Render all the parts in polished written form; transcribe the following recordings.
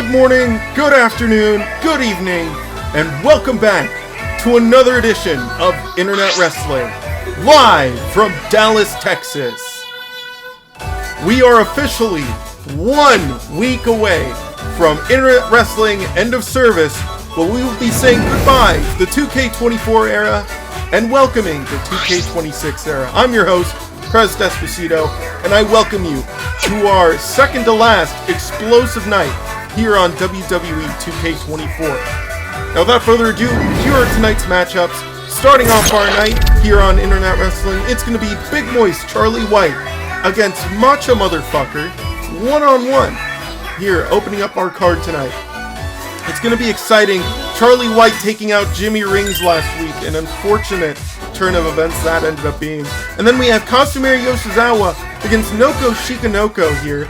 Good morning, good afternoon, good evening, and welcome back to another edition of Internet Wrestling, live from Dallas, Texas. We are officially 1 week away from Internet Wrestling End of Service, where we will be saying goodbye to the 2K24 era and welcoming the 2K26 era. I'm your host, Prez Despacito, and I welcome you to our second to last explosive night here on WWE 2K24. Now, without further ado, here are tonight's matchups. Starting off our night here on Internet Wrestling, it's going to be Big Moist Charlie White against Matcha Motherfucker, one-on-one, here opening up our card tonight. It's going to be exciting. Charlie White taking out Jimmy Rings last week, an unfortunate turn of events that ended up being. And then we have Kasumire Yoshizawa against Noko Shikanoko here.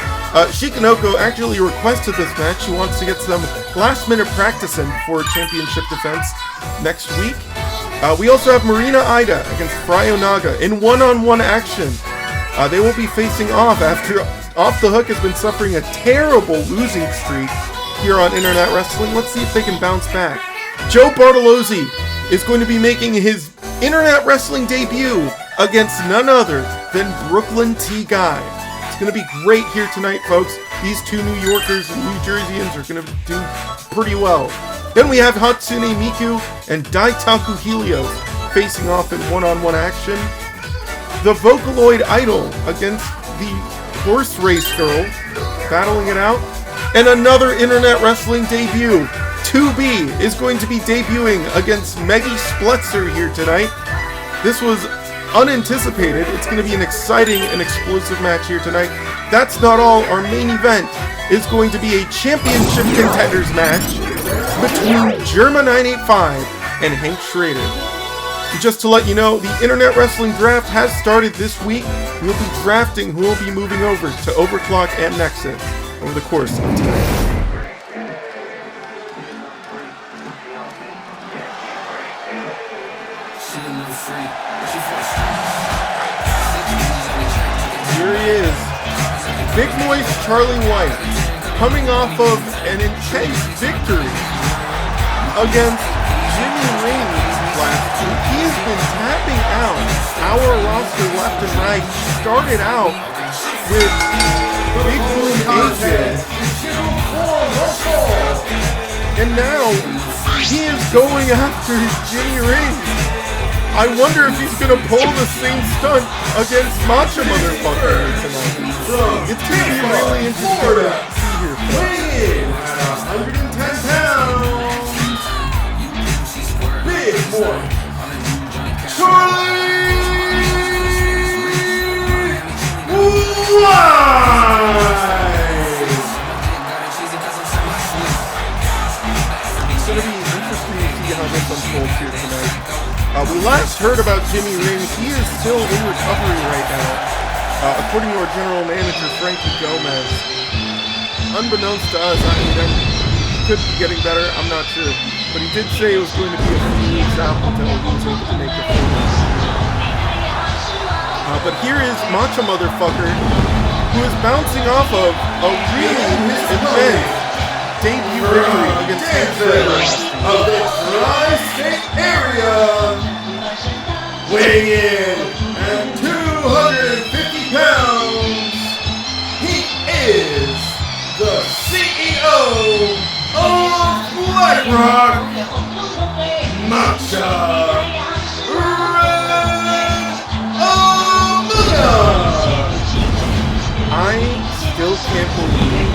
Shikanoko actually requested this match. She wants to get some last-minute practice in before championship defense next week. We also have Marina against Frye Onaga in one-on-one action. They will be facing off after Off the Hook has been suffering a terrible losing streak here on Internet Wrestling. Let's see if they can bounce back. Joe Bartolozzi is going to be making his Internet Wrestling debut against none other than Brooklyn T. Guy. It's going to be great here tonight, folks. These two New Yorkers and New Jerseyans are going to do pretty well. Then we have Hatsune Miku and Daitaku Helios facing off in one-on-one action. The Vocaloid Idol against the Horse Race Girl, battling it out. And another Internet Wrestling debut. 2B is going to be debuting against Meggy Spletzer here tonight. This was unanticipated. It's going to be an exciting and explosive match here tonight. That's not all. Our main event is going to be a championship contenders match between Germa985 and Hank Schrader. Just to let you know, the Internet Wrestling Draft has started this week. We'll be drafting who will be moving over to Overclock and Nexus over the course of tonight. Here he is, Big Moist Charlie White, coming off of an intense victory against Jimmy Rings last week. He has been tapping out our roster left and right. Started out with Big Boom AJ, and now he is going after Jimmy Rings. I wonder if he's going to pull the same stunt against Matcha Motherfucker tonight. It's going to be really interesting to see here. Weighing at 110 pounds, Big Boy Charlie White! It's going to be interesting to see how this unfolds here tonight. We last heard about Jimmy Rings. He is still in recovery right now, according to our general manager, Frankie Gomez. Unbeknownst to us, I mean, he could be getting better, I'm not sure. But he did say it was going to be a few weeks out until he was able to make the full. But here is Matcha Motherfucker, who is bouncing off of a really intense debut victory against Hank Schrader of the Tri-State area, weighing in at 250 pounds, he is the CEO of BlackRock, Matcha Onaga. I still can't believe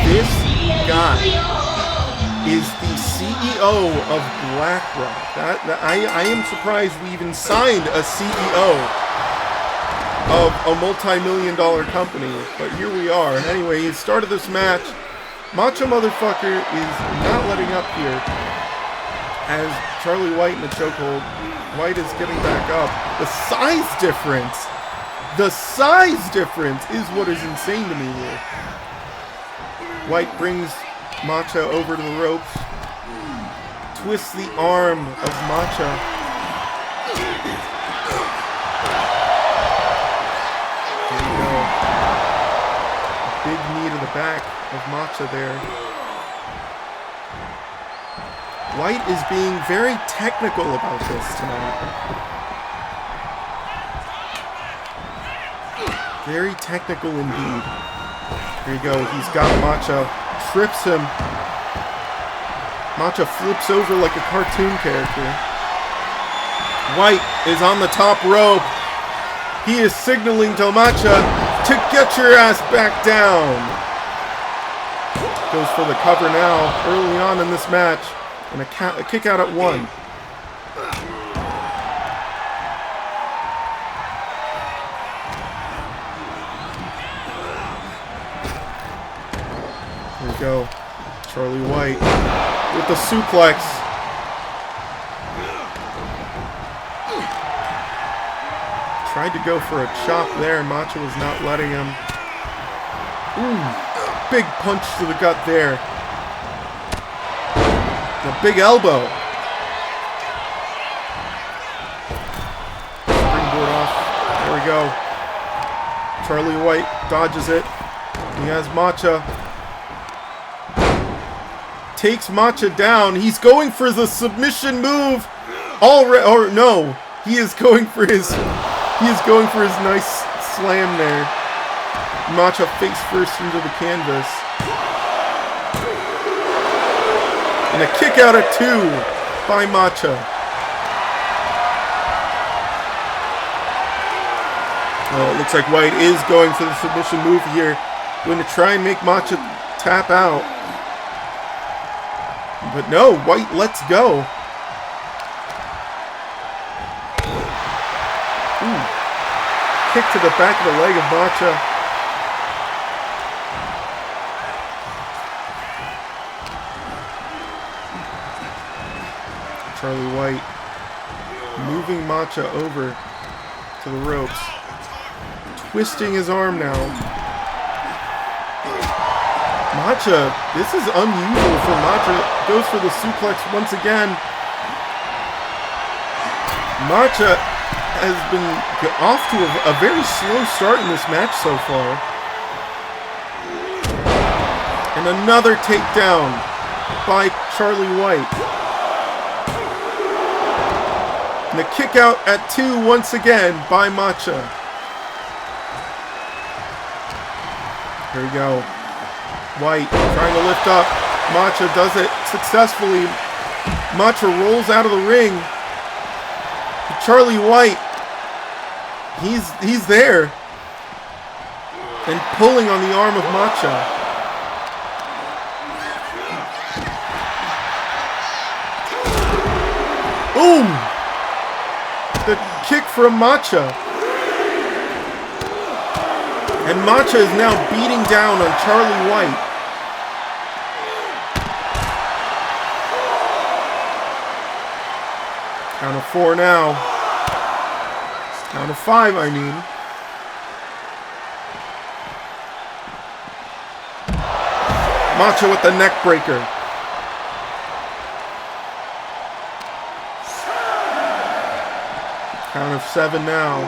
this guy is the CEO of BlackRock. I am surprised we even signed a CEO of a multi-million-dollar company, but here we are. And anyway, he started this match. Matcha Motherfucker is not letting up here as Charlie White in the chokehold. White is getting back up. The size difference is what is insane to me here. White brings Matcha over to the ropes, twists the arm of Matcha. There you go. Big knee to the back of Matcha there. White is being very technical about this tonight. Very technical indeed. Here you go. He's got Matcha. Trips him. Matcha flips over like a cartoon character. White is on the top rope. He is signaling to Matcha to get your ass back down. Goes for the cover now, early on in this match. And a kick out at 1. Here we go. Charlie White with the suplex. Tried to go for a chop there. Matcha was not letting him. Ooh, big punch to the gut there. The big elbow. Springboard off. There we go. Charlie White dodges it. He has Matcha. Takes Matcha down. He's going for the submission move. Or no, he is going for his. He is going for his nice slam there. Matcha face first into the canvas. And a kick out at 2 by Matcha. Well, it looks like White is going for the submission move here. Going to try and make Matcha tap out. But no, White lets go. Ooh. Kick to the back of the leg of Matcha. Charlie White moving Matcha over to the ropes. Twisting his arm now. Matcha, this is unusual for Matcha. Goes for the suplex once again. Matcha has been off to a very slow start in this match so far. And another takedown by Charlie White. And a kick out at 2 once again by Matcha. Here we go. White trying to lift up. Matcha does it successfully. Matcha rolls out of the ring. Charlie White, he's there. And pulling on the arm of Matcha. Boom! The kick from Matcha. And Matcha is now beating down on Charlie White. Count of 4 now. Count of 5, I mean. Matcha with the neck breaker. Count of 7 now.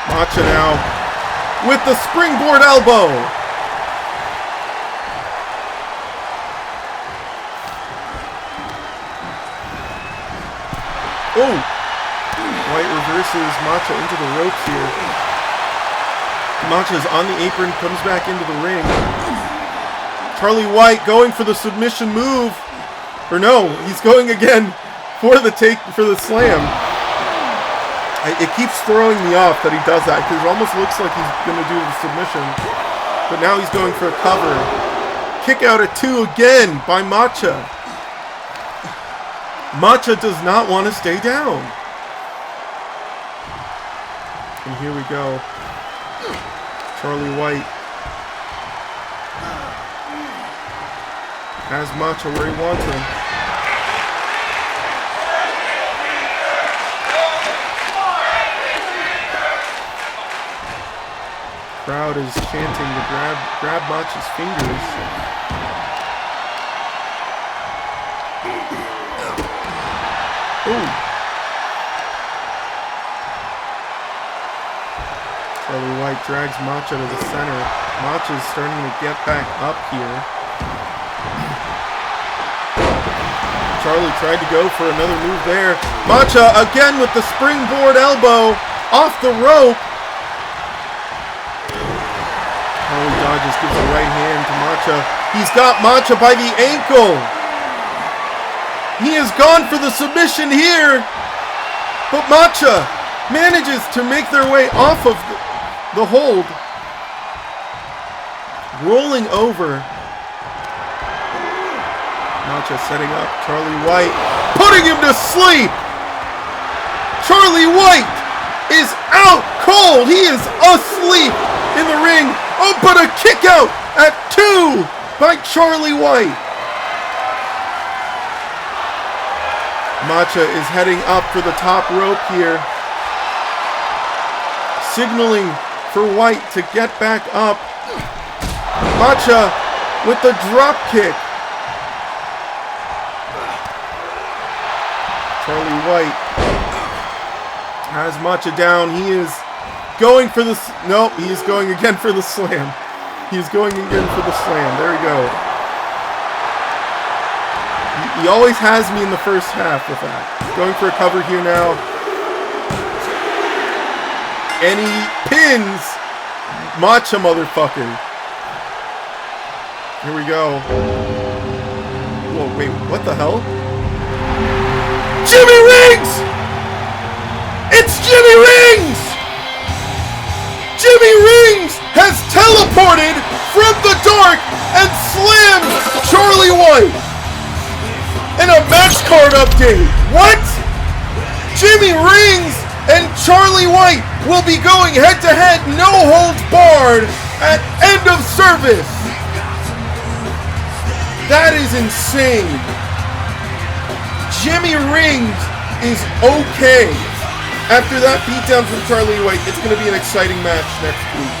Matcha now with the springboard elbow. Oh! White reverses Matcha into the ropes here. Matcha's on the apron, comes back into the ring. Charlie White going for the submission move. Or no, he's going again for the slam. It keeps throwing me off that he does that because it almost looks like he's going to do the submission. But now he's going for a cover. Kick out at 2 again by Matcha. Matcha does not want to stay down. And here we go. Charlie White has Matcha where he wants him. Crowd is chanting to grab Matcha's fingers. Ooh. Charlie White drags Matcha to the center. Matcha's starting to get back up here. Charlie tried to go for another move there. Matcha again with the springboard elbow off the rope. Charlie dodges, gives a right hand to Matcha. He's got Matcha by the ankle. He has gone for the submission here. But Matcha manages to make their way off of the hold. Rolling over. Matcha setting up Charlie White, putting him to sleep. Charlie White is out cold. He is asleep in the ring. Oh, but a kick out at 2 by Charlie White. Matcha is heading up for the top rope here. Signaling for White to get back up. Matcha with the drop kick. Charlie White has Matcha down. He is going for the... Nope, he is going again for the slam. He is going again for the slam. There we go. He always has me in the first half with that. Going for a cover here now. And he pins Matcha, motherfucker. Here we go. Whoa, wait, what the hell? Jimmy Rings! It's Jimmy Rings! Jimmy Rings has teleported from the dark and slammed Charlie White! And a match card update! What? Jimmy Rings and Charlie White will be going head-to-head, no holds barred, at end of service! That is insane! Jimmy Rings is okay. After that beatdown from Charlie White, it's going to be an exciting match next week.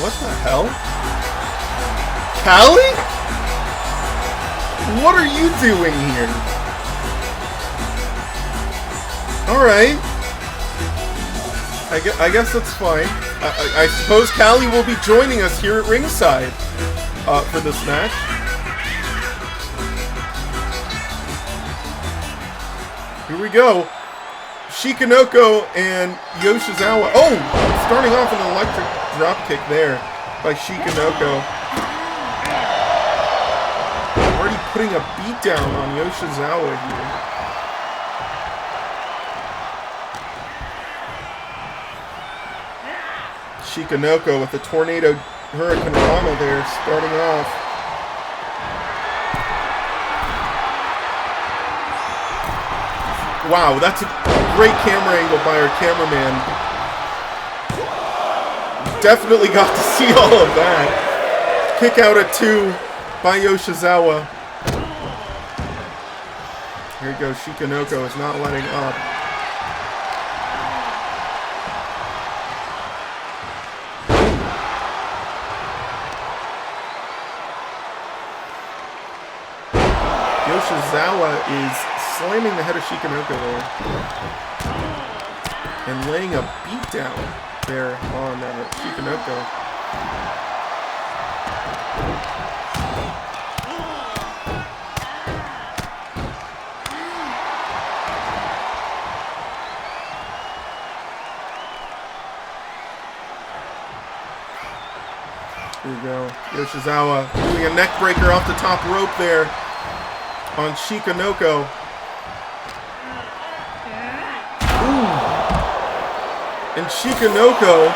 What the hell? Callie? What are you doing here? Alright. I guess that's fine. I suppose Callie will be joining us here at ringside for this match. Here we go. Shikanoko and Yoshizawa. Oh! Starting off an electric dropkick there by Shikanoko. Already putting a beatdown on Yoshizawa here. Shikanoko with the tornado hurricane Rama there, starting off. Wow, that's a great camera angle by our cameraman. Definitely got to see all of that. Kick out at 2 by Yoshizawa. Here we go, Shikanoko is not letting up. Yoshizawa is slamming the head of Shikanoko there. And laying a beatdown there on Shikanoko. Here we go. Yoshizawa doing a neck breaker off the top rope there on Shikanoko. And Shikanoko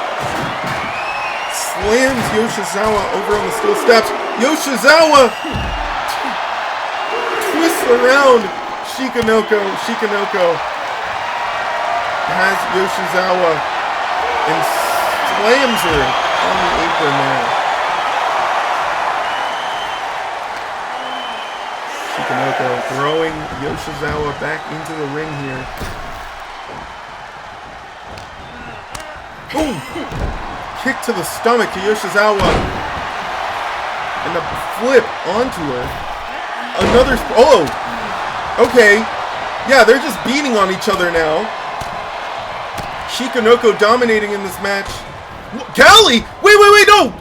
slams Yoshizawa over on the steel steps. Yoshizawa twists around Shikanoko. Shikanoko has Yoshizawa and slams her on the apron there. Shikanoko throwing Yoshizawa back into the ring here. Boom! Kick to the stomach to Yoshizawa. And a flip onto her. Another... Oh! Okay. Yeah, they're just beating on each other now. Shikanoko dominating in this match. Callie! Wait, no!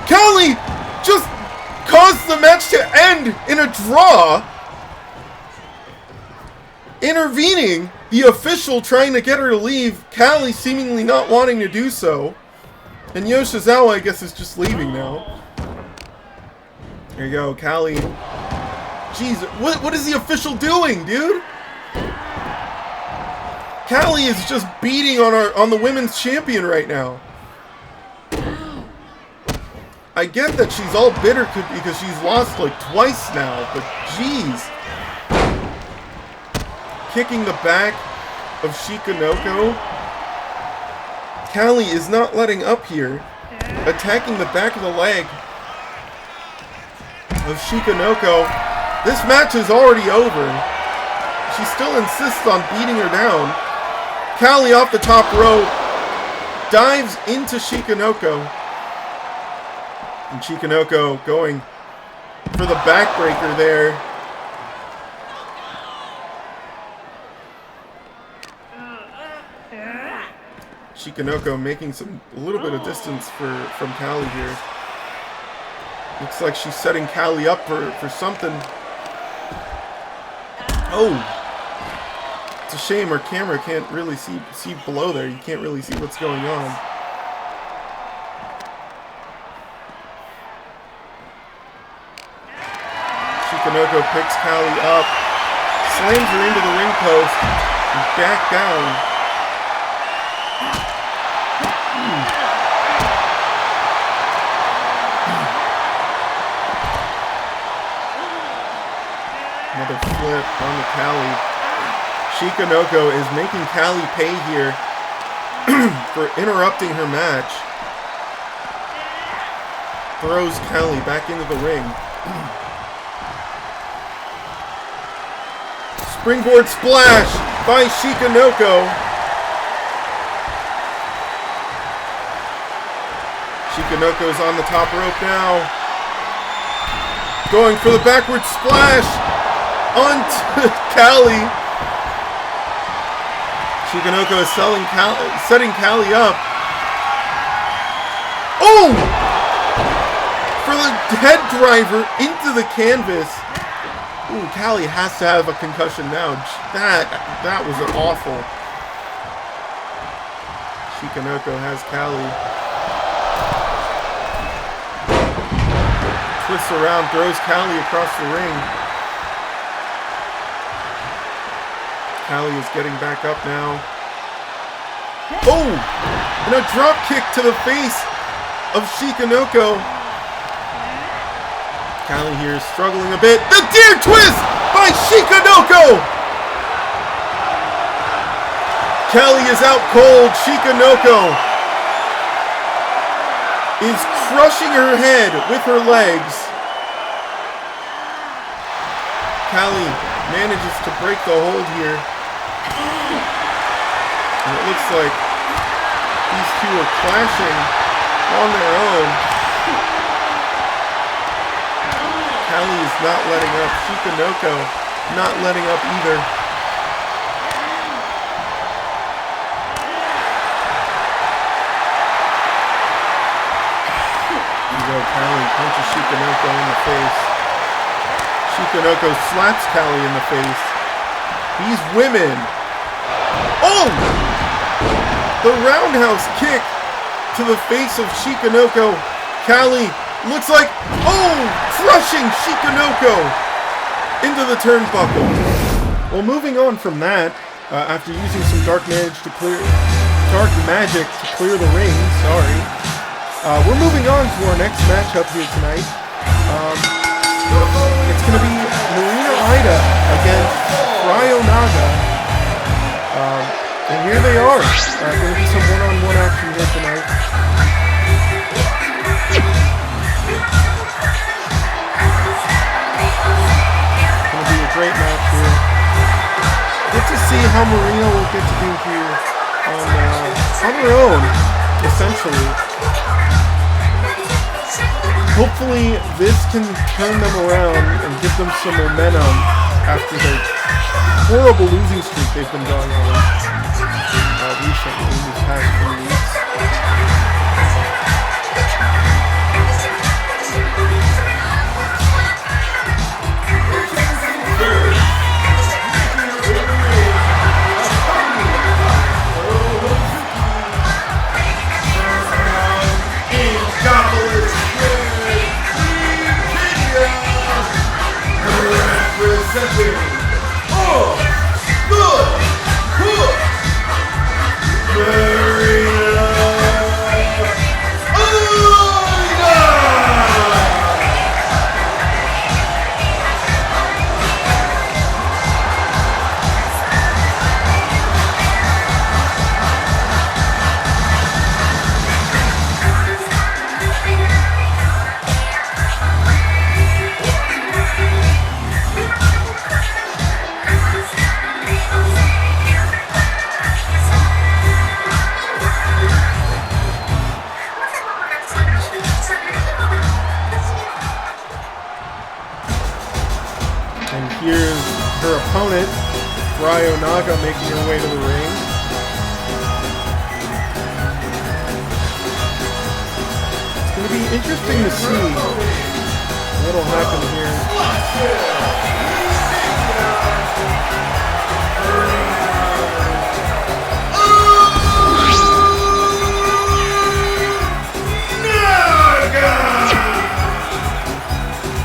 Callie just caused the match to end in a draw. Intervening, the official trying to get her to leave, Callie seemingly not wanting to do so. And Yoshizawa, I guess, is just leaving now. There you go, Callie. Jeez, what is the official doing, dude? Callie is just beating on the women's champion right now. I get that she's all bitter because she's lost like twice now, but jeez. Kicking the back of Shikanoko. Callie is not letting up here. Attacking the back of the leg of Shikanoko. This match is already over. She still insists on beating her down. Callie off the top rope. Dives into Shikanoko. And Shikanoko going for the backbreaker there. Shikanoko making a little bit of distance from Callie here. Looks like she's setting Callie up for something. Oh! It's a shame our camera can't really see below there. You can't really see what's going on. Shikanoko picks Callie up, slams her into the ring post, and back down. Another flip on the Callie. Shikanoko is making Callie pay here for interrupting her match. Throws Callie back into the ring. Springboard splash by Shikanoko. Shikanoko's on the top rope now. Going for the backward splash onto Callie. Shikanoko is setting Callie up. Oh! For the head driver into the canvas. Ooh, Callie has to have a concussion now. That was awful. Shikanoko has Callie. Twists around, throws Callie across the ring. Callie is getting back up now. Oh! And a drop kick to the face of Shikanoko. Callie here is struggling a bit. The deer twist by Shikanoko! Callie is out cold. Shikanoko is crushing her head with her legs. Callie manages to break the hold here. And it looks like these two are clashing on their own. Callie is not letting up. Shikanoko not letting up either. Here we go. Callie punches Shikanoko in the face. Shikanoko slaps Callie in the face. These women. Oh! The roundhouse kick to the face of Shikanoko. Callie looks like, oh! Crushing Shikanoko into the turnbuckle. Well, moving on from that, after using some dark magic to clear the ring, we're moving on to our next matchup here tonight. It's going to be Marina against Frye Onaga. And here they are. Going to be some one-on-one action here tonight. Going to be a great match here. Get to see how Marina will get to do here on her own, essentially. Hopefully this can turn them around and give them some momentum after the horrible losing streak they've been going on. recently, these past few weeks. Here's her opponent, Frye Onaga, making her way to the ring. It's going to be interesting to see what'll happen here.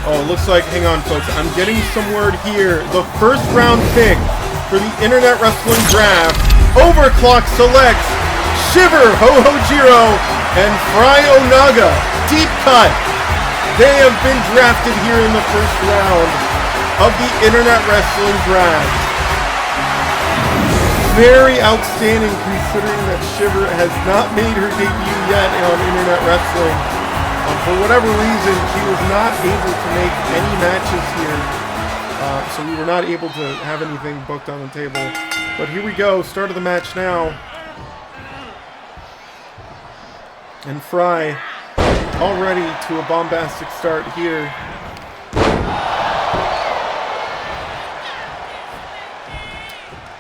Oh, it looks like, hang on folks, I'm getting some word here. The first round pick for the Internet Wrestling Draft, Overclock selects Shiver Ho-Ho-Jiro and Frye Onaga. Deep cut. They have been drafted here in the first round of the Internet Wrestling Draft. Very outstanding considering that Shiver has not made her debut yet on Internet Wrestling. For whatever reason, she was not able to make any matches here. So we were not able to have anything booked on the table. But here we go, start of the match now. And Frye already to a bombastic start here.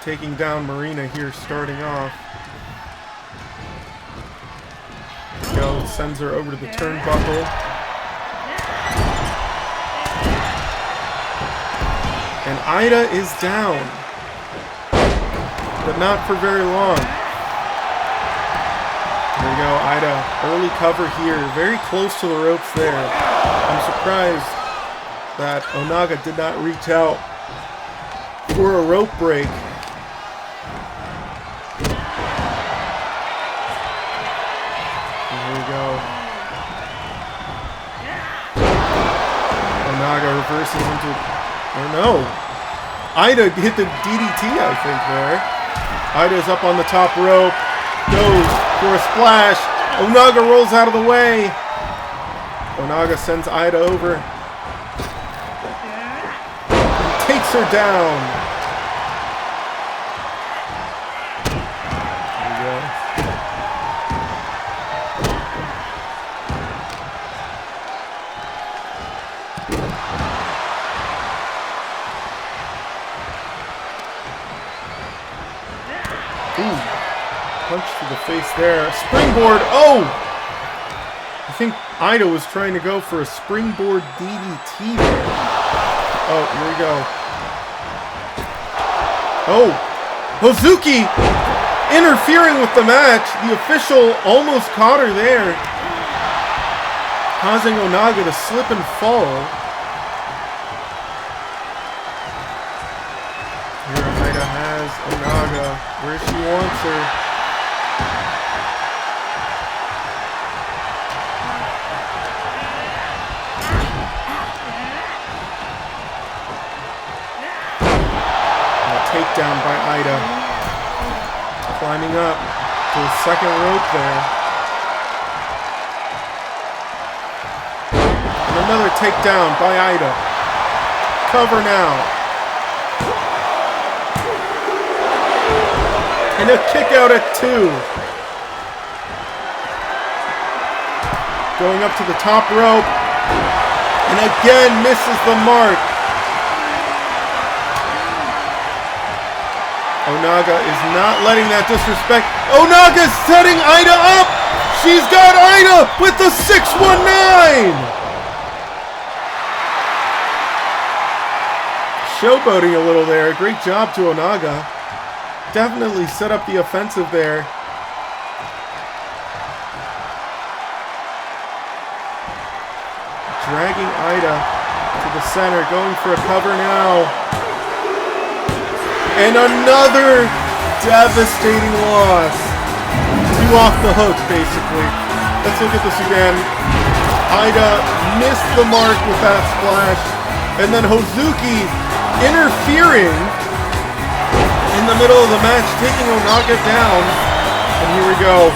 Taking down Marina here, starting off. Go, sends her over to the turnbuckle. And Ida is down. But not for very long. There we go, Ida. Early cover here. Very close to the ropes there. I'm surprised that Onaga did not reach out for a rope break. Onaga reverses into... Oh no! Ida hit the DDT, I think, there. Ida's up on the top rope. Goes for a splash. Onaga rolls out of the way. Onaga sends Ida over. And takes her down. There we go. Punch to the face there. Springboard. Oh! I think Ida was trying to go for a springboard DDT there. Oh, here we go. Oh! Hozuki interfering with the match. The official almost caught her there, causing Onaga to slip and fall. Here Ida has Onaga where she wants her. Takedown by Ida. Climbing up to the second rope there. And another takedown by Ida. Cover now. And a kick out at 2. Going up to the top rope. And again misses the mark. Onaga is not letting that disrespect. Onaga's setting Ida up! She's got Ida with the 619! Showboating a little there. Great job to Onaga. Definitely set up the offensive there. Dragging Ida to the center, going for a cover now. And another devastating loss. Two off the hook, basically. Let's look at this again. Ida missed the mark with that splash. And then Hozuki interfering in the middle of the match, taking Onaga down. And here we go.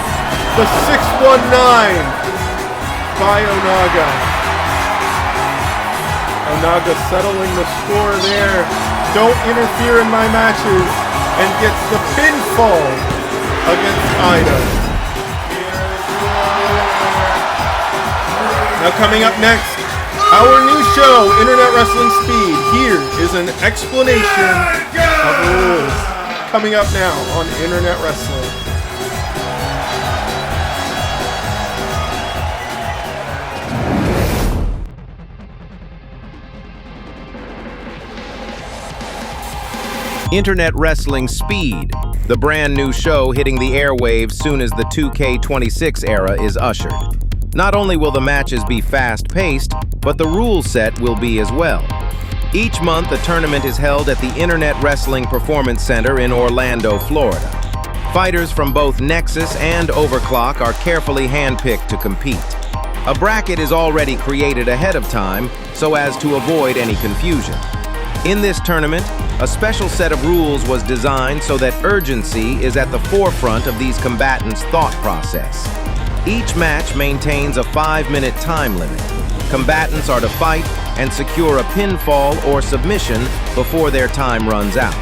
The 619 by Onaga. Onaga settling the score there. Don't interfere in my matches, and gets the pinfall against Ida. Now coming up next, our new show, Internet Wrestling Speed. Here is an explanation of the rules. Coming up now on Internet Wrestling. Internet Wrestling Speed, the brand new show hitting the airwaves soon as the 2K26 era is ushered. Not only will the matches be fast-paced, but the rule set will be as well. Each month, a tournament is held at the Internet Wrestling Performance Center in Orlando, Florida. Fighters from both Nexus and Overclock are carefully handpicked to compete. A bracket is already created ahead of time so as to avoid any confusion. In this tournament, a special set of rules was designed so that urgency is at the forefront of these combatants' thought process. Each match maintains a 5-minute time limit. Combatants are to fight and secure a pinfall or submission before their time runs out.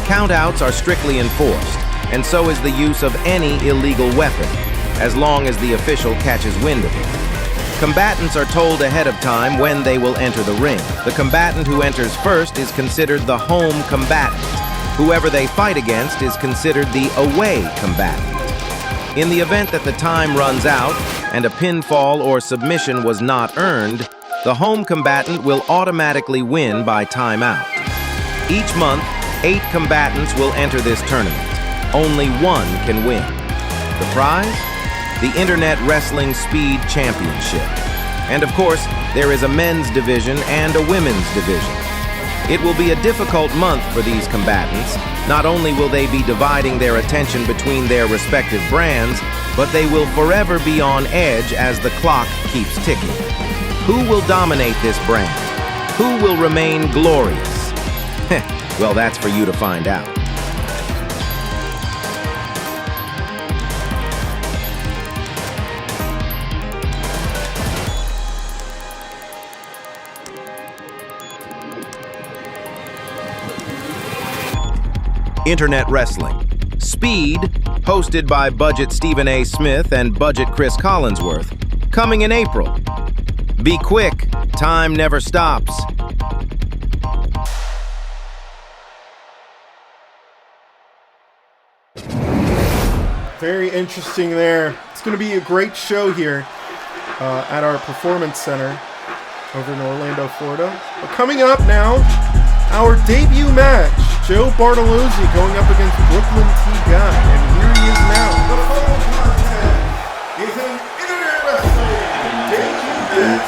Countouts are strictly enforced, and so is the use of any illegal weapon, as long as the official catches wind of it. Combatants are told ahead of time when they will enter the ring. The combatant who enters first is considered the home combatant. Whoever they fight against is considered the away combatant. In the event that the time runs out and a pinfall or submission was not earned, the home combatant will automatically win by timeout. Each month, 8 combatants will enter this tournament. Only one can win. The prize? The Internet Wrestling Speed Championship. And of course, there is a men's division and a women's division. It will be a difficult month for these combatants. Not only will they be dividing their attention between their respective brands, but they will forever be on edge as the clock keeps ticking. Who will dominate this brand? Who will remain glorious? Well, that's for you to find out. Internet Wrestling Speed, hosted by Budget Stephen A. Smith and Budget Chris Collinsworth, coming in April. Be quick, time never stops. Very interesting there. It's going to be a great show here at our Performance Center over in Orlando, Florida. But coming up now, our debut match. Joe Bartolozzi going up against Brooklyn T. Guy, and here he is now. The following contest is an Internet Wrestling debut match.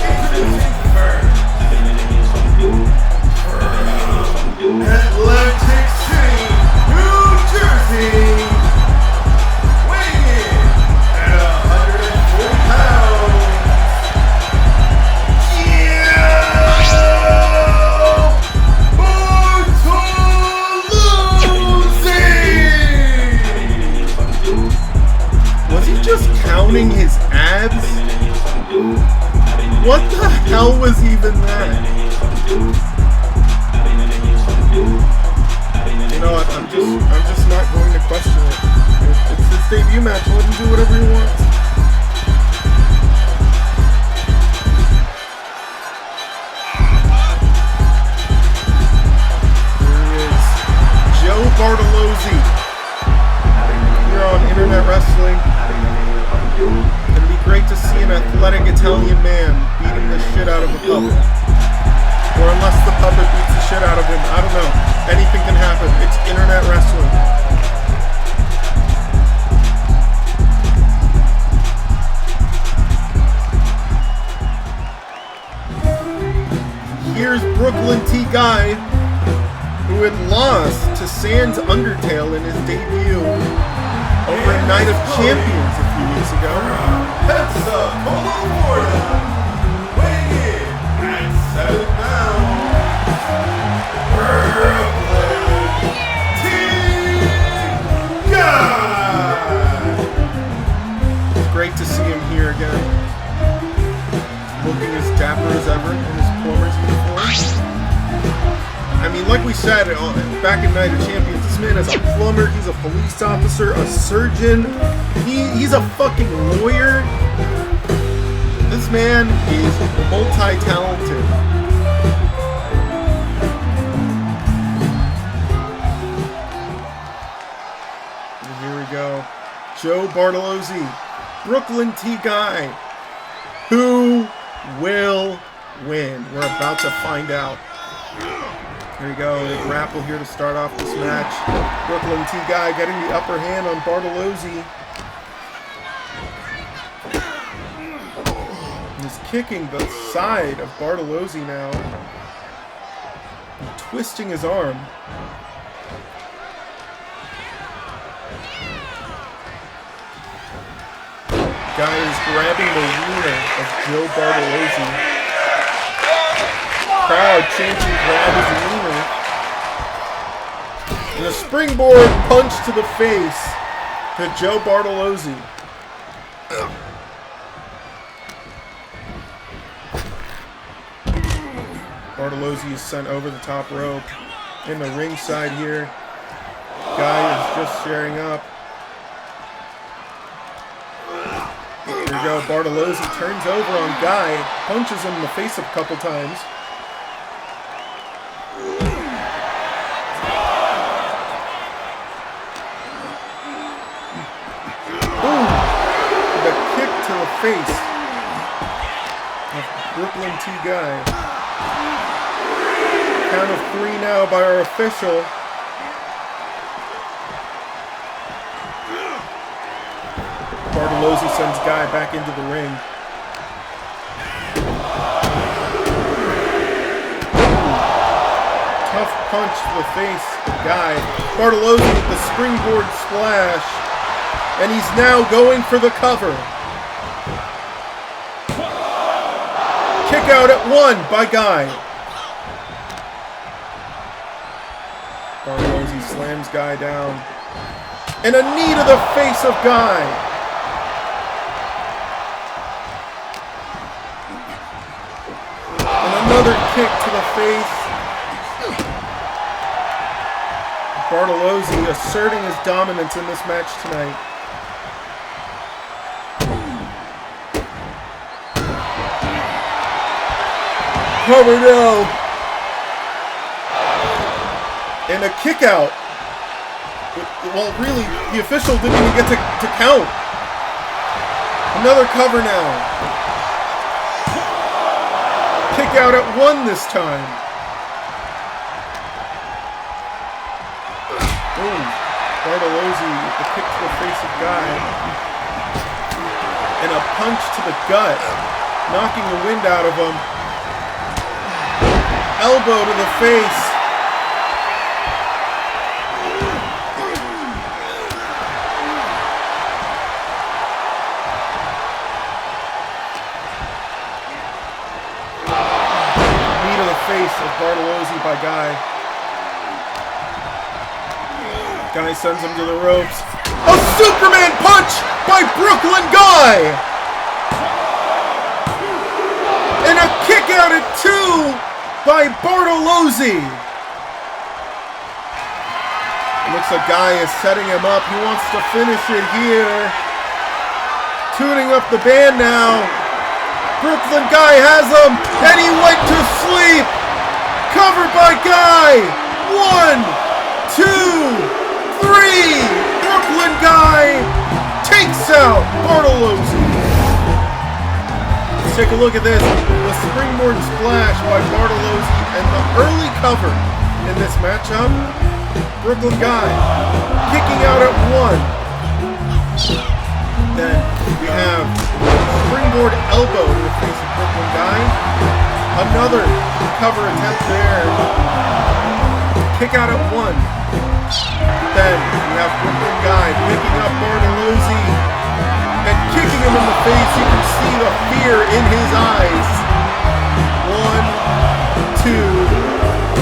Introducing first, from Atlantic City, New Jersey, weighing in at 140 pounds. Just counting his abs? What the hell was even that? You know what? I'm just not going to question it. It's his debut match. Let him do whatever he wants. Wrestling. It'd be great to see an athletic Italian man beating the shit out of a puppet. Or unless the puppet beats the shit out of him. I don't know. Anything can happen. It's internet wrestling. Here's Brooklyn T. Guy, who had lost to Sans Undertale in his debut over a Night of Champions a few weeks ago. Pensacola, Florida. Weighing in at 7 pounds. Brooklyn T. Guy. It's great to see him here again. Looking as dapper as ever in his plumber's uniform. I mean, like we said back in Night of Champions, this man is a plumber, he's a police officer, a surgeon, he's a fucking lawyer. This man is multi-talented. And here we go. Joe Bartolozzi, Brooklyn T. Guy. Who will win? We're about to find out. Here we go. A grapple here to start off this match. Brooklyn T. Guy getting the upper hand on Bartolozzi. He's kicking the side of Bartolozzi now. And twisting his arm. Guy is grabbing the wiener of Joe Bartolozzi. Crowd chanting grab his wiener. And a springboard punch to the face to Joe Bartolozzi. Bartolozzi is sent over the top rope. In the ringside here. Guy is just sharing up. Here we go, Bartolozzi turns over on Guy, punches him in the face a couple times. Boom! The kick to the face of Brooklyn T. Guy. Count of 3 now by our official. Bartolozzi sends Guy back into the ring. Tough punch to the face of Guy. Bartolozzi with the springboard splash. And he's now going for the cover. Kick out at 1 by Guy. Bartolozzi slams Guy down. And a knee to the face of Guy. Another kick to the face. Bartolozzi asserting his dominance in this match tonight. Cover now. And a kick out. Well, really, the official didn't even get to count. Another cover now. Kick out at 1 this time. Boom. Bartolozzi with the kick to the face of Guy. And a punch to the gut. Knocking the wind out of him. Elbow to the face. Face of Bartolozzi by Guy. Guy sends him to the ropes. A Superman punch by Brooklyn Guy! And a kick out at 2 by Bartolozzi. Looks like Guy is setting him up. He wants to finish it here. Tuning up the band now. Brooklyn Guy has him, and he went to sleep. Covered by Guy. 1, 2, 3. Brooklyn Guy take a look at this. The springboard splash by Bartolozzi and the early cover in this matchup. Brooklyn Guy kicking out at 1. Then we have springboard elbow to the face of Brooklyn Guy. Another cover attempt there. Kick out at 1. Then we have Brooklyn Guy picking up Bartolozzi and kicking him in the face. You can see the fear in his eyes. 1, 2,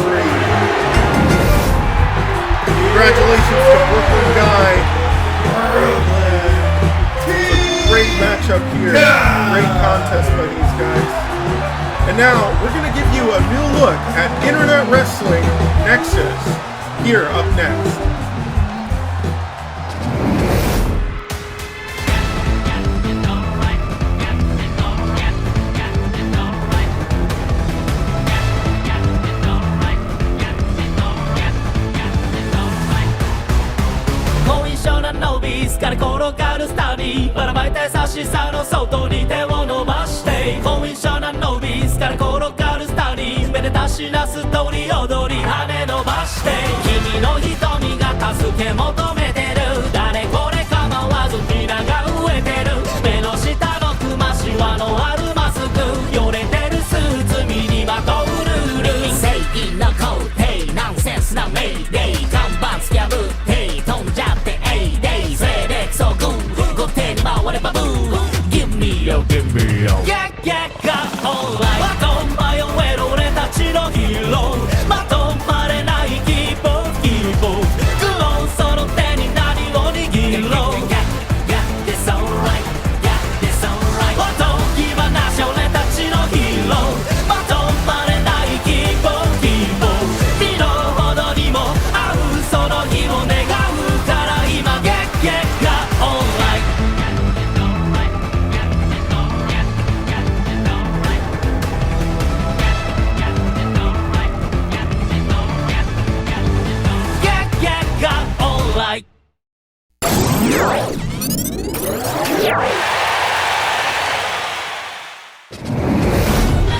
3. Congratulations to Brooklyn Guy. Great matchup here. Great contest by these guys. And now we're going to give you a new look at Internet Wrestling Nexus. Here up next.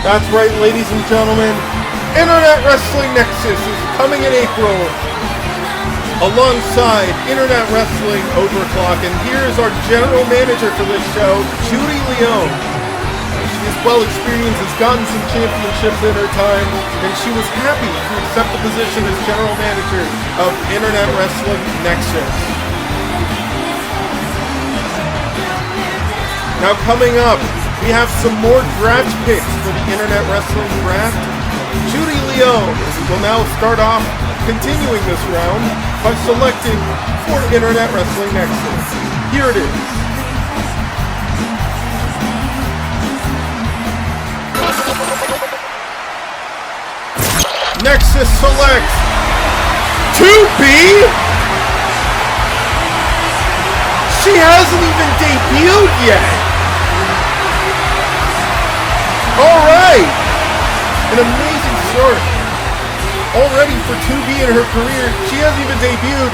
That's right, ladies and gentlemen. Internet Wrestling Nexus is coming in April alongside Internet Wrestling Overclock. And here is our general manager for this show, Judy Leone. She is well experienced, has gotten some championships in her time, and she was happy to accept the position as general manager of Internet Wrestling Nexus. Now coming up, we have some more draft picks for the Internet Wrestling Draft. Judy Leone will now start off continuing this round by selecting for Internet Wrestling Nexus. Here it is. Nexus selects 2B? She hasn't even debuted yet! Alright! An amazing start. Already for 2B in her career, she hasn't even debuted,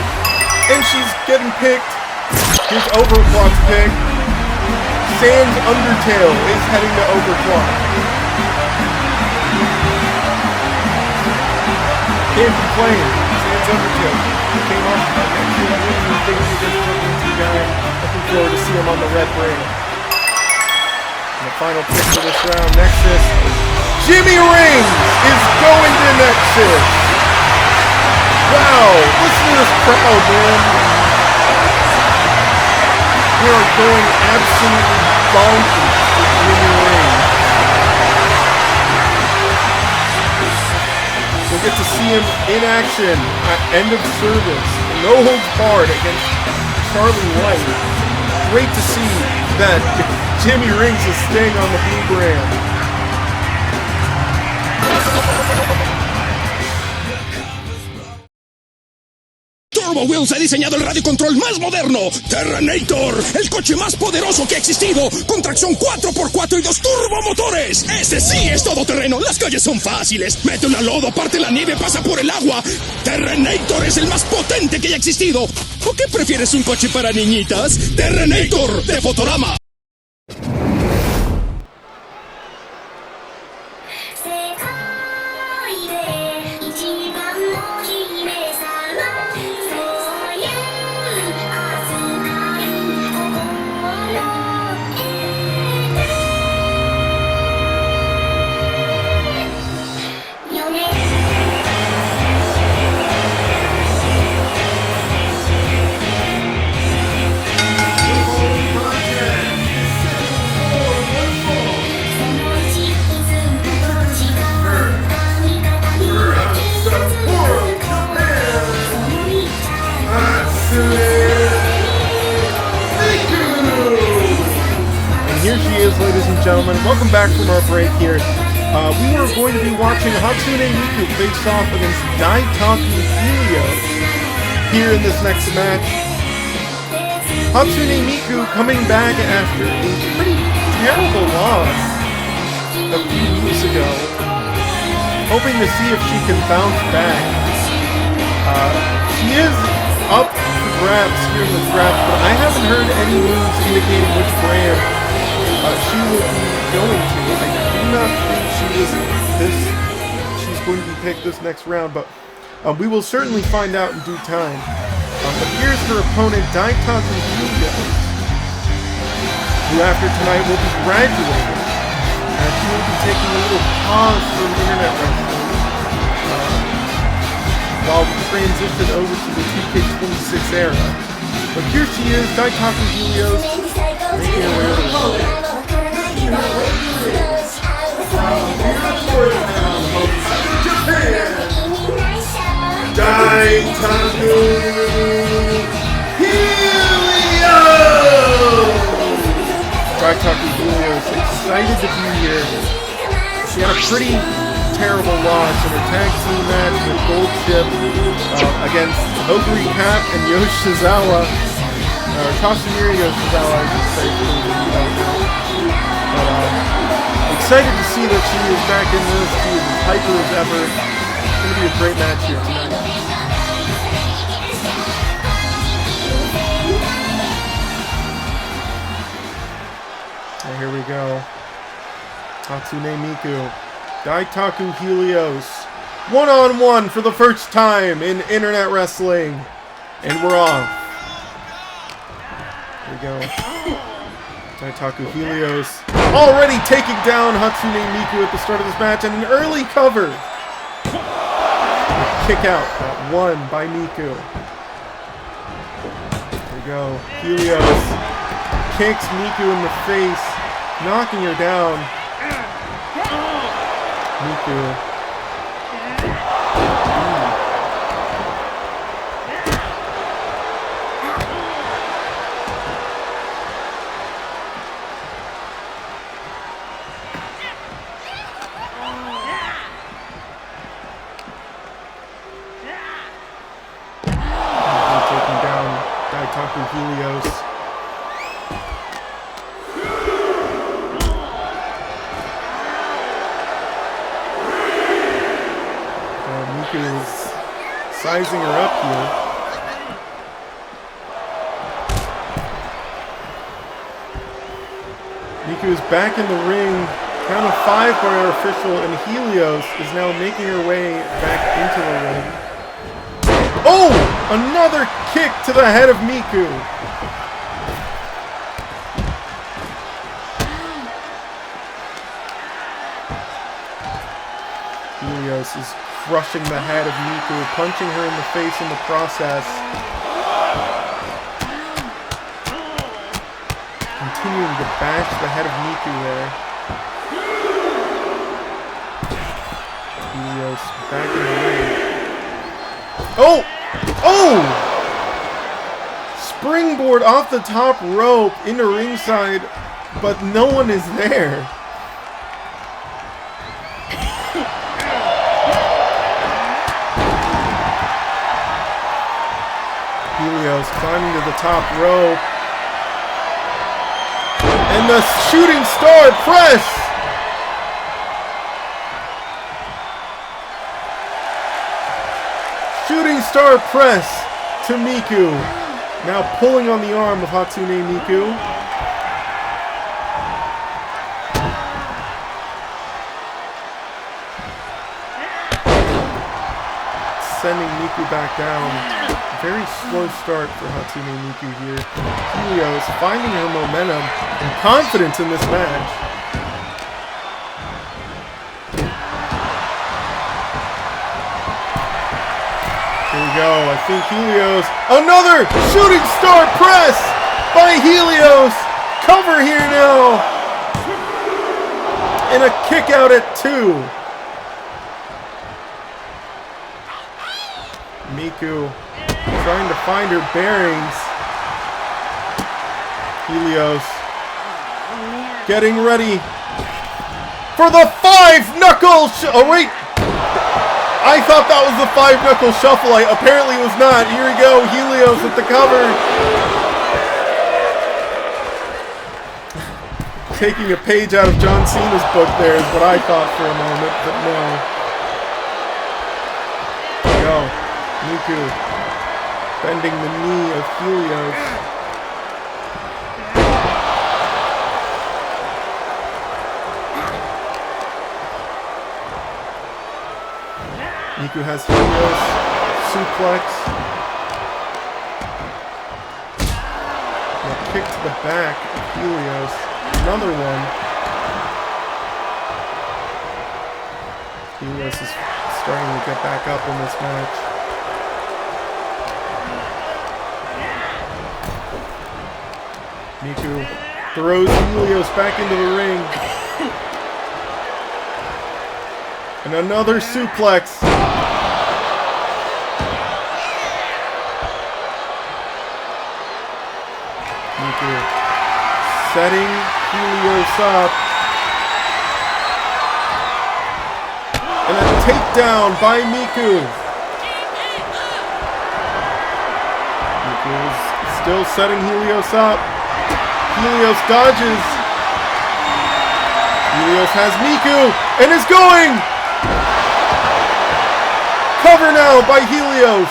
and she's getting picked. Here's Overclock's pick. Sans Undertale is heading to Overclock. Can't complain. Sans Undertale came off actually winning things against Brooklyn guy. Looking forward to see him on the red ring. And the final pick for this round, Nexus. Jimmy Rings is going to Nexus. Wow, listen to this crowd, man. They are going absolutely bonkers for Jimmy Rings. We'll get to see him in action at end of service. No holds barred against Charlie White. Great to see that Jimmy Rings is staying on the blue brand. Turbo Wheels ha diseñado el radio control más moderno, Terrenator, el coche más poderoso que ha existido, con tracción 4x4 y 2 turbomotores. Este sí es todoterreno, las calles son fáciles, mete una lodo, parte la nieve, pasa por el agua. Terrenator es el más potente que haya existido. ¿O qué prefieres, un coche para niñitas? Terrenator de Fotorama. and gentlemen. Welcome back from our break here. We were going to be watching Hatsune Miku face off against Daitaku Helios here in this next match. Hatsune Miku coming back after a pretty terrible loss a few weeks ago, hoping to see if she can bounce back. She is up for grabs here in the draft, but I haven't heard any moves indicating which brand she will be going to. I do not think she's going to be picked this next round, but we will certainly find out in due time. But here's her opponent, Daitaku Helios, who after tonight will be graduating. She will be taking a little pause from internet wrestling while we transition over to the 2K26 era. But here she is, Daitaku Helios, making her way over the show. Daitaku Daitaku Helios, excited to be here. She had a pretty terrible loss in her tag team match with Gold Chip against Ogre Cap and Yoshizawa. Kasumire Yoshizawa, I should say. But excited to see that she is back in this. She is as hyper as ever. It's going to be a great match here tonight. And here we go. Hatsune Miku, Daitaku Helios, one-on-one for the first time in internet wrestling. And we're off. Here we go. Daitaku Helios already taking down Hatsune Miku at the start of this match, and an early cover. A kick out, that one by Miku. Here we go. Helios kicks Miku in the face, knocking her down. Miku. Taking down Daitaku Helios. Miku is sizing her up here. Miku is back in the ring. Count of 5 by our official, and Helios is now making her way back into the ring. Oh! Another kick to the head of Miku. Helios is crushing the head of Miku, punching her in the face in the process. Continuing to bash the head of Miku there. Helios back in the ring. Oh! Oh! Springboard off the top rope into ringside, but no one is there. Helios climbing to the top rope. And the shooting star press! Shooting star press to Miku. Now pulling on the arm of Hatsune Miku. Sending Miku back down. Very slow start for Hatsune Miku here. Helios finding her momentum and confidence in this match. Here we go. I think Helios. Another shooting star press by Helios. Cover here now. And a kick out at 2. Miku trying to find her bearings. Helios getting ready for the 5-knuckle oh wait! I thought that was the 5-knuckle shuffle. Apparently it was not. Here we go, Helios with the cover. Taking a page out of John Cena's book there is what I thought for a moment, but no. There we go. Miku bending the knee of Helios. Miku has Helios, suplex. And a kick to the back of Helios. Another one. Helios is starting to get back up in this match. Miku throws Helios back into the ring. And another suplex. Miku setting Helios up. And a takedown by Miku. Miku is still setting Helios up. Helios dodges. Helios has Miku and is going. Cover now by Helios.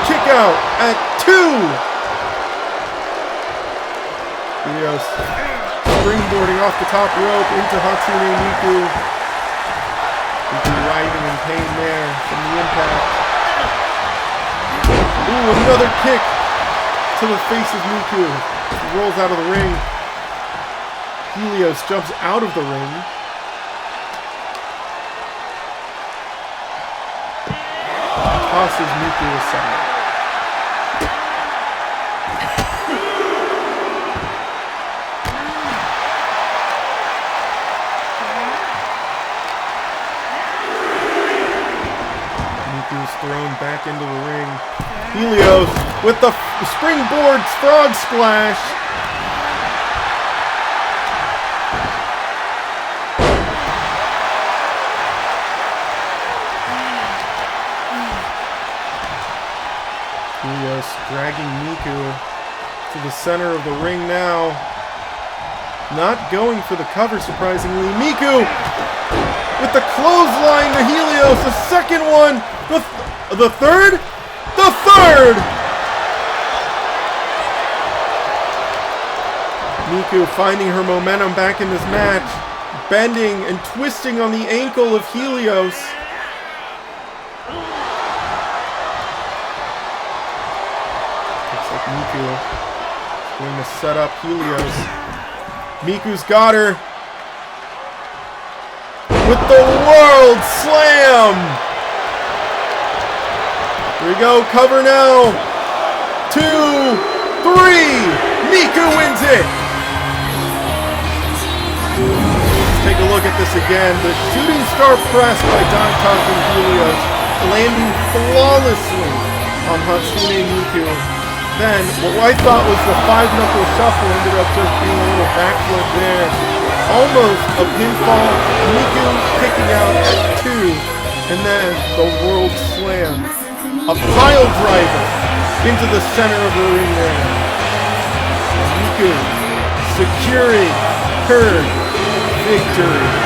Kick out at 2. Helios springboarding off the top rope into Hatsune Miku. Miku writhing in pain there from the impact. Ooh, another kick to the face of Miku. He rolls out of the ring. Helios jumps out of the ring. Tosses Miku aside. Miku's thrown back into the ring. Helios with the springboard frog splash. Helios dragging Miku to the center of the ring now. Not going for the cover, surprisingly. Miku with the clothesline to Helios. The second one. The third? The third! Miku finding her momentum back in this match. Bending and twisting on the ankle of Helios. Miku is going to set up Helios. Miku's got her with the World Slam. Here we go, cover now. 2, 3. Miku wins it. Let's take a look at this again. The shooting star press by Daitaku and Helios, landing flawlessly on Hatsune Miku. Then, what I thought was the 5-knuckle shuffle ended up just being a little backflip there. Almost a pinfall. Miku kicking out at 2. And then the World Slam. A pile driver into the center of the ring there. Miku securing her victory.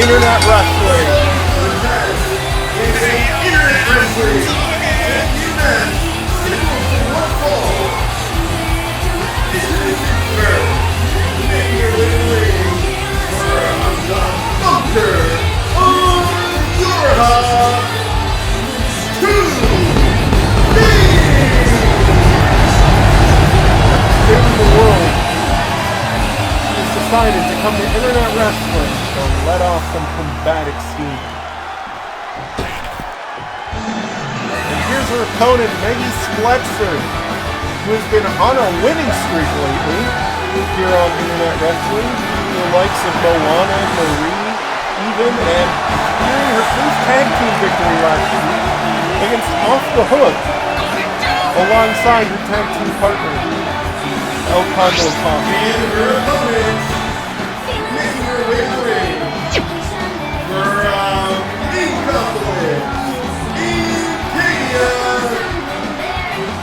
Internet Wrestling. Internet Wrestling. And you men, single to one fall. This is first. Make your way to the ring for the bunker of your hub. 2B. In the world has decided to come to Internet Wrestling to let off some combatic steam. And here's her opponent, Meggy Spletzer, who has been on a winning streak lately here on Internet Wrestling, the likes of Moana, Marie, even, and hearing her first tag team victory last week against Off the Hook, alongside her tag team partner, El Condo Coffee. And her opponent, making her way to the ring for incompetent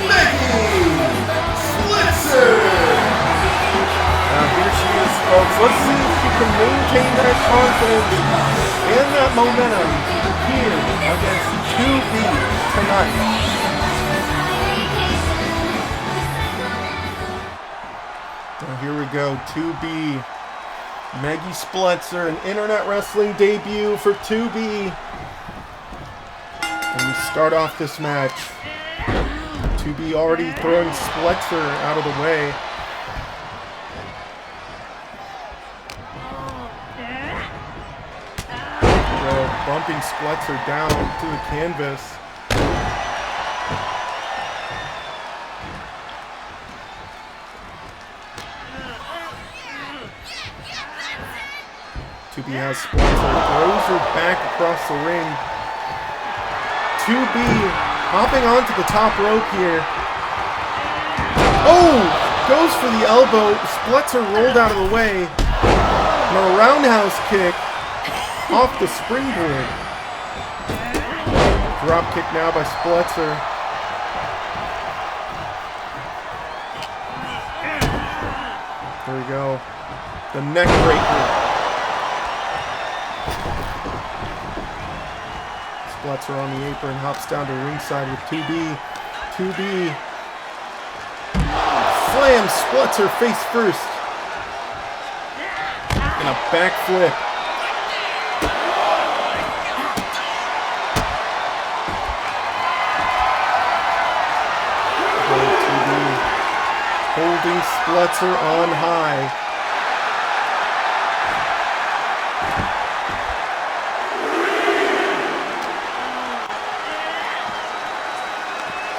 Meggy Spletzer. Now here she is, folks. Let's see if she can maintain that confidence and that momentum here against 2B tonight. Now here we go, 2B. Meggy Spletzer, an Internet Wrestling debut for 2B. And we start off this match. 2B already throwing Spletzer out of the way. Bumping Spletzer down to the canvas. 2B has Spletzer, throws her back across the ring. 2B hopping onto the top rope here. Oh! Goes for the elbow. Spletzer rolled out of the way. And a roundhouse kick off the springboard. Drop kick now by Spletzer. There we go. The neck breaker. Spletzer on the apron, hops down to ringside with 2B. 2B slams Spletzer face first. And a backflip. Holding Spletzer on high.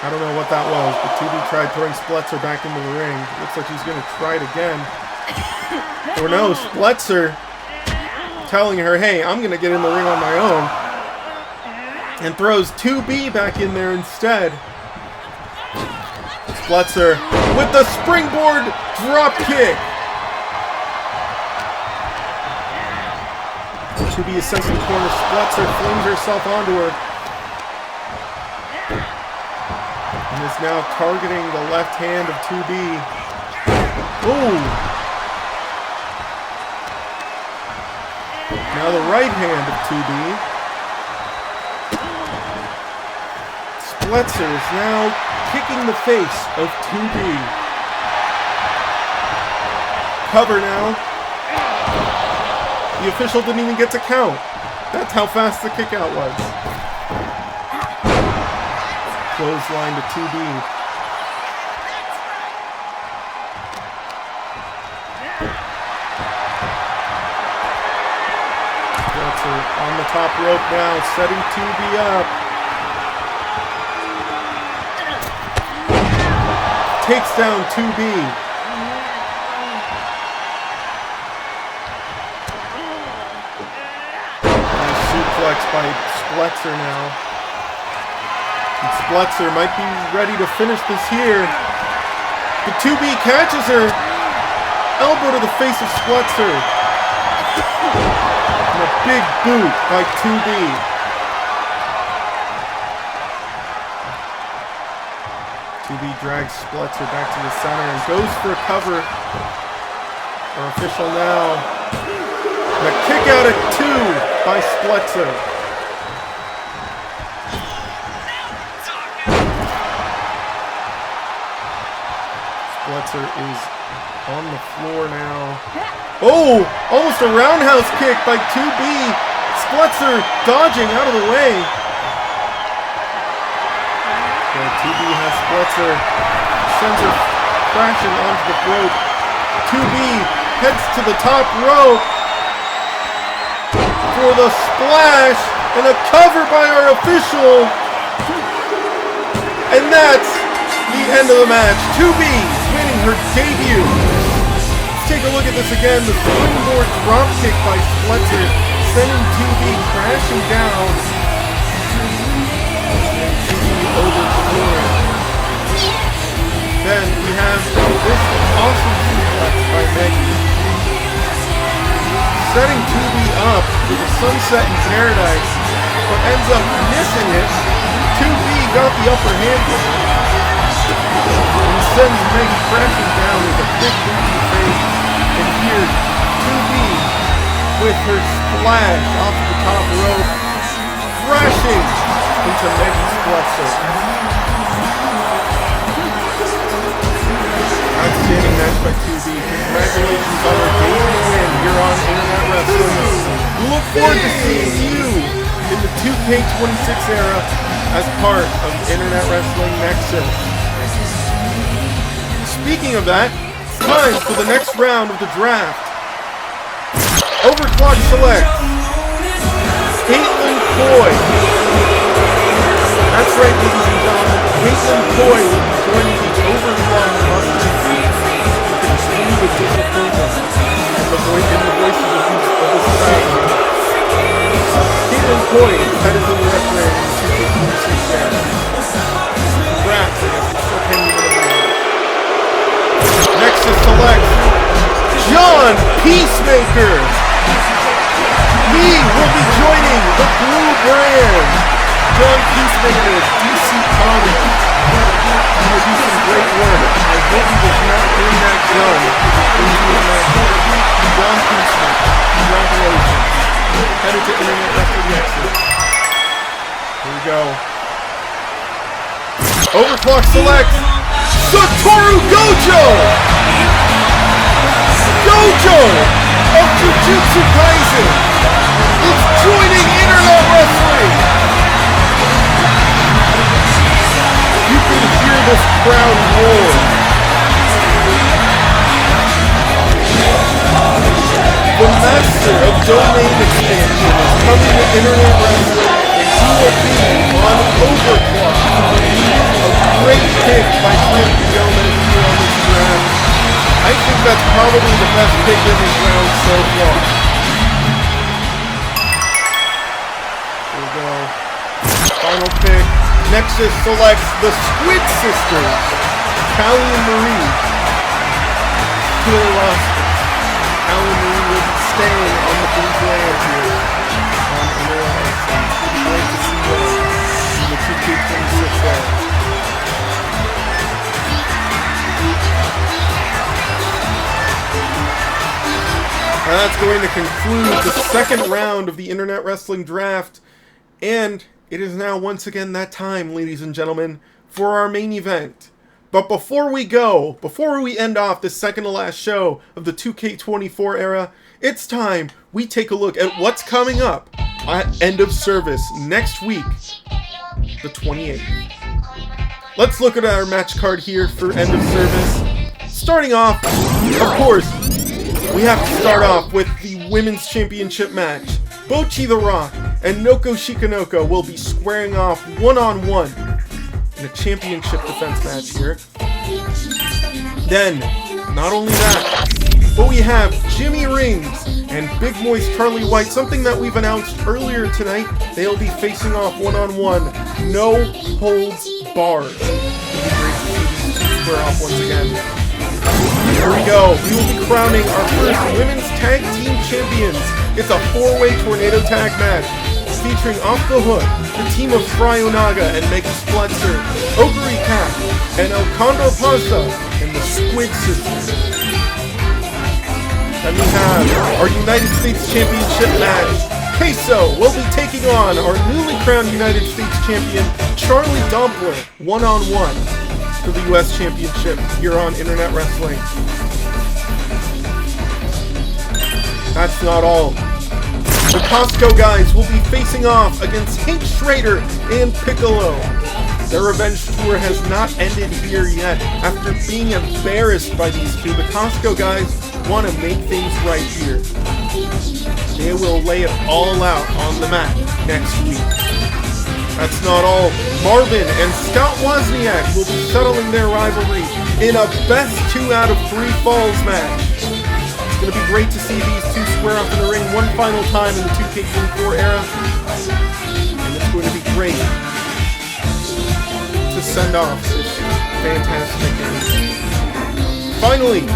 I don't know what that was, but 2B tried throwing Spletzer back into the ring. Looks like he's going to try it again. Or no, Spletzer telling her, hey, I'm going to get in the ring on my own. And throws 2B back in there instead. Spletzer with the springboard drop kick. 2B is sent to the corner. Spletzer flings herself onto her. And is now targeting the left hand of 2B. Ooh. Now the right hand of 2B. Spletzer is now kicking the face of 2B. Cover now. The official didn't even get to count. That's how fast the kick out was. Clothesline to 2B. Spletzer on the top rope now, setting 2B up. Takes down 2B. Nice suplex by Spletzer now. And Spletzer might be ready to finish this here. But 2B catches her. Elbow to the face of Spletzer. And a big boot by 2B. 2B drags Spletzer back to the center and goes for a cover. Our official now. And a kick out at 2. by Spletzer. Spletzer is on the floor now. Oh! Almost a roundhouse kick by 2B. Spletzer dodging out of the way. Okay, 2B has Spletzer. Sends her crashing onto the rope. 2B heads to the top rope for the splash and a cover by our official. And that's the end of the match. 2B winning her debut. Let's take a look at this again. The springboard drop kick by Spletzer, sending 2B crashing down. And 2B over the floor. Then we have this awesome suplex by Meggy, setting 2B up with a sunset in paradise, but ends up missing it. 2B got the upper hand and sends Meggy crashing down with a big boot in the face. And here, 2B with her splash off the top rope, crashing into Meggy's Spletzer. Outstanding match by 2B. Congratulations on our debut win here on Internet Wrestling. We look forward to seeing you in the 2K26 era as part of Internet Wrestling Nexus. Speaking of that, it's time for the next round of the draft. Overclock select Caitlin Coy. That's right, ladies and gentlemen. Caitlin Coy will be joining the Overclock roster. The disappointment in the voices of this crowd. Caitlin Coy is headed to the referee in the 2K26 era. Congrats, I guess it's still pending in the morning. Nexus selects John Peacemaker. He will be joining the Blue Brand. John Peacemaker, DC Comics. He will do some great work. I hope he does not bring that gun into his match. John Peacemaker, congratulations. Headed to Internet Wrestling Nexus. Here we go. Overclock select Satoru Gojo! Gojo of Jujutsu Kaisen is joining Internet Wrestling! You can hear this crowd roar. The master of domain expansion is coming to Internet Wrestling, and he will be on Overclock. A great pick by Flip Gentlemen here on this draft. I think that's probably the best pick in this round so far. Here we go. Final pick. Nexus selects the Squid Sisters, Callie and Marie. Killer roster. Callie and Marie will be staying on the Blue Brand here on Internet Wrestling. It'll be great to see them in the 2K26 era. And that's going to conclude the second round of the Internet Wrestling Draft. And it is now once again that time, ladies and gentlemen, for our main event. But before we end off this second to last show of the 2K24 era, it's time we take a look at what's coming up at End of Service next week, the 28th. Let's look at our match card here for End of Service. Starting off, of course, we have to start off with the Women's Championship match. Bocchi the Rock and Noko Shikanoko will be squaring off one-on-one in a championship defense match here. Then, not only that, but we have Jimmy Rings and Big Moist Charlie White, something that we've announced earlier tonight. They'll be facing off one-on-one, no holds barred. It'll be great to see these two square off once again. Here we go. We will be crowning our first Women's Tag Team Champions. It's a 4-way tornado tag match featuring Off the Hook, the team of Frye, Onaga, and Meggy Spletzer, Ogre Cat, and El Condor Pasa, and the Squid Sisters. Then we have our United States Championship match Queso will be taking on our newly crowned United States champion, Charlie Dompler, one-on-one for the U.S. Championship here on Internet Wrestling. That's not all. The Costco guys will be facing off against Hank Schrader and Piccolo. Their revenge tour has not ended here yet. After being embarrassed by these two, the Costco guys want to make things right here. They will lay it all out on the mat next week. That's not all. Marvin and Scott Wozniak will be settling their rivalry in a best 2 out of 3 falls match. It's going to be great to see these two square up in the ring one final time in the 2K24 era. And it's going to be great to send off this fantastic game. Finally,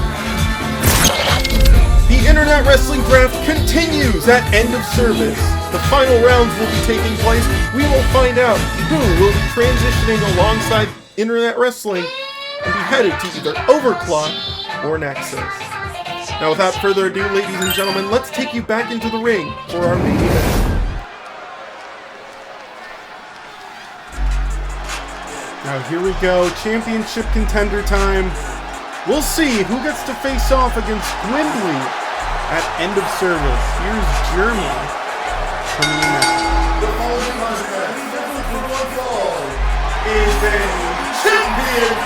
the Internet Wrestling Draft continues at end of service. The final rounds will be taking place. We will find out who will be transitioning alongside Internet Wrestling and be headed to either Overclock or Nexus. Now, without further ado, ladies and gentlemen, let's take you back into the ring for our main event. Now, here we go. Championship contender time. We'll see who gets to face off against Gwendolyn at end of service. Here's Jeremy coming in now. The following contest, scheduled for one fall, is a championship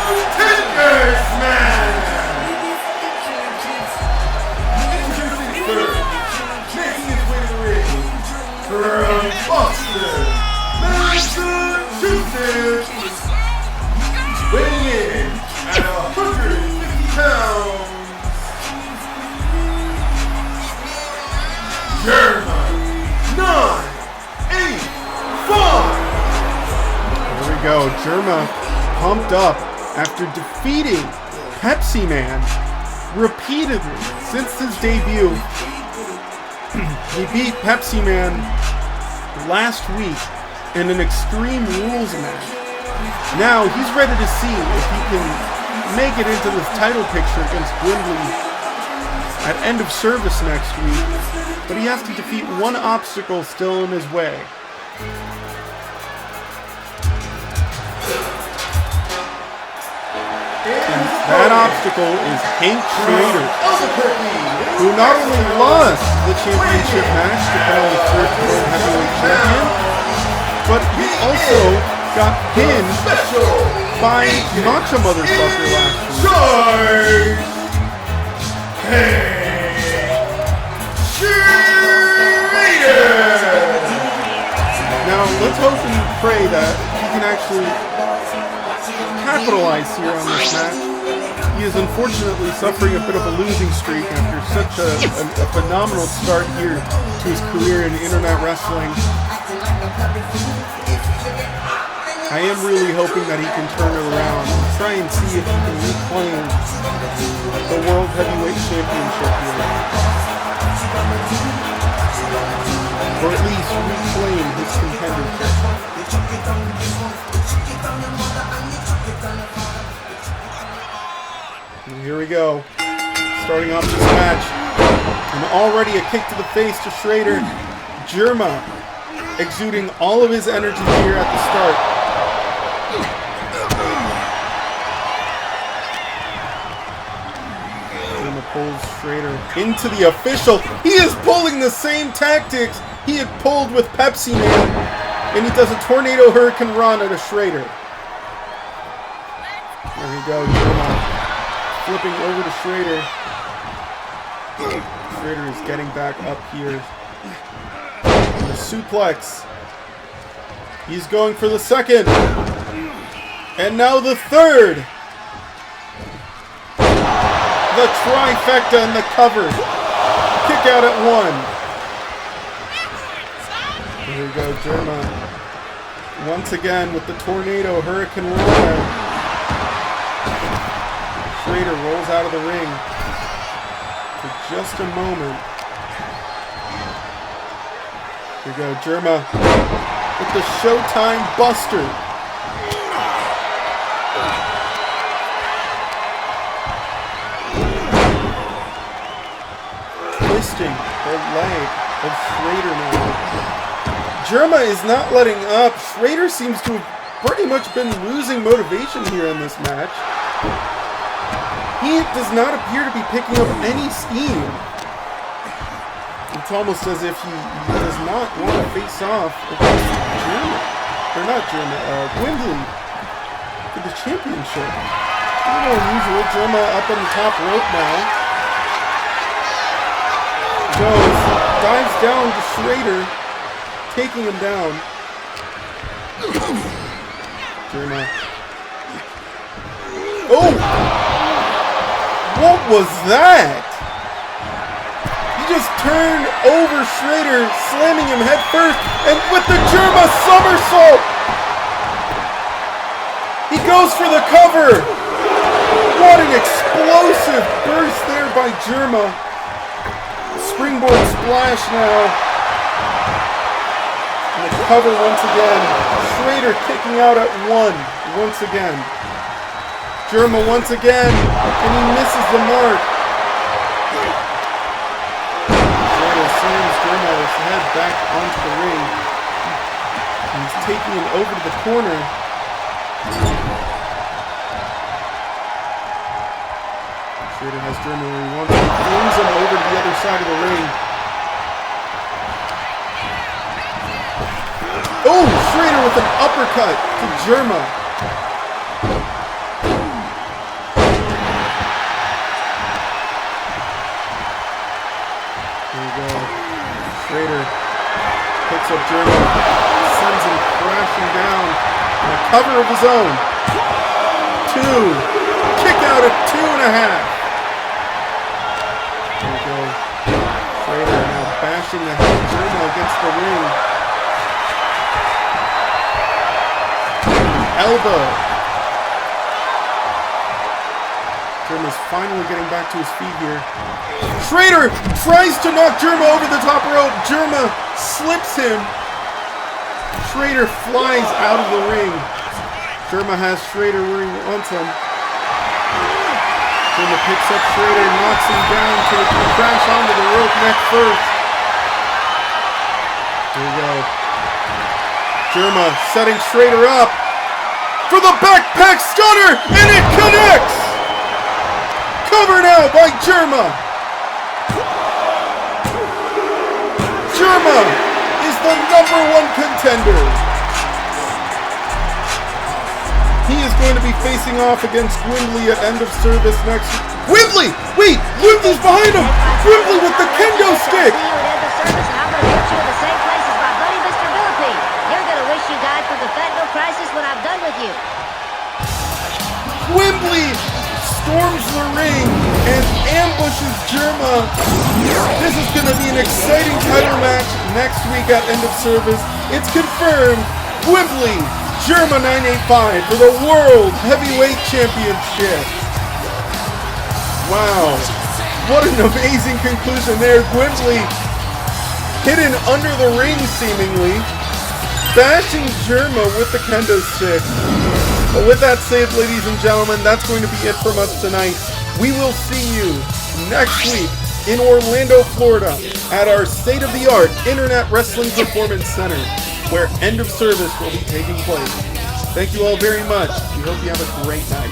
contenders match. Introducing first, making his way to the ring from Boston, Massachusetts, weighing in at 150 pounds, German 985. There we go. Jerma pumped up after defeating Pepsi Man repeatedly since his debut. He beat Pepsi Man last week in an Extreme Rules match. Now he's ready to see if he can make it into this title picture against Gwendolyn at end of service next week, but he has to defeat one obstacle still in his way. And that obstacle is Hank Schrader, who not only lost the championship match to become the first World Heavyweight Champion, but he also got pinned by Matcha Motherfucker last week. Now, let's hope and pray that he can actually capitalize here on this match. He is unfortunately suffering a bit of a losing streak after such a phenomenal start here to his career in Internet Wrestling. I am really hoping that he can turn it around and try and see if he can reclaim the World Heavyweight Championship here. Or at least reclaim his contendership. And here we go. Starting off this match. And already a kick to the face to Schrader. Jerma exuding all of his energy here at the start. Jerma pulls Schrader into the official. He is pulling the same tactics he had pulled with Pepsi Man. And he does a tornado hurricane run at a Schrader. There we go, Jerma flipping over to Schrader. Schrader is getting back up here. The suplex. He's going for the second. And now the third. The trifecta and the cover. Kick out at 1. Here we go, Jerma. Once again with the tornado hurricane roll. Schrader rolls out of the ring for just a moment. Here we go, Jerma with the Showtime Buster. twisting the leg of Schrader now. Germa is not letting up. Schrader seems to have pretty much been losing motivation here in this match. He does not appear to be picking up any steam. It's almost as if he does not want to face off against Germa. Or not Germa, Wembley for the championship. A little unusual. Germa up on the top rope now. Goes, dives down to Schrader, taking him down. Germa. Oh! What was that? He just turned over Schrader, slamming him head first, and with the Germa somersault! He goes for the cover! What an explosive burst there by Germa. Springboard splash now. And the cover once again. Schrader kicking out at one once again. Germa once again, and he misses the mark. Schrader slams Germa's head back onto the ring. And he's taking him over to the corner. Schrader has Germa where he wants him. He flings him over to the other side of the ring. Oh, Schrader with an uppercut to Germa. Schrader picks up Germa, sends him crashing down on a cover of his own. 2. Kick out at 2.5. There we go. Schrader now bashing the head of Germa against the ring. Elbow. Germa's finally getting back to his feet here. Schrader tries to knock Germa over the top rope. Germa slips him. Schrader flies out of the ring. Germa has Schrader where he wants him. Germa picks up Schrader, knocks him down so he can crash onto the rope neck first. Here we go. Germa setting Schrader up for the backpack stunner, and it connects! Cover now by Germa. Germa is the #1 contender. He is going to be facing off against Wembley at end of service next week. Wembley! Wait! Wembley's behind him! Wembley with the kendo stick! See you at end of service, and I'm going to put you in the same place as my buddy Mr. Millipede. You're going to wish you died from the fentanyl crisis when I'm done with you. Wembley storms the ring and ambushes Germa. This is going to be an exciting title match next week at end of service. It's confirmed. Wembley, Germa 985 for the World Heavyweight Championship. Wow. What an amazing conclusion there. Wembley hidden under the ring seemingly, bashing Germa with the kendo stick. But with that said, ladies and gentlemen, that's going to be it from us tonight. We will see you next week in Orlando, Florida at our state-of-the-art Internet Wrestling Performance Center, where end of service will be taking place. Thank you all very much. We hope you have a great night.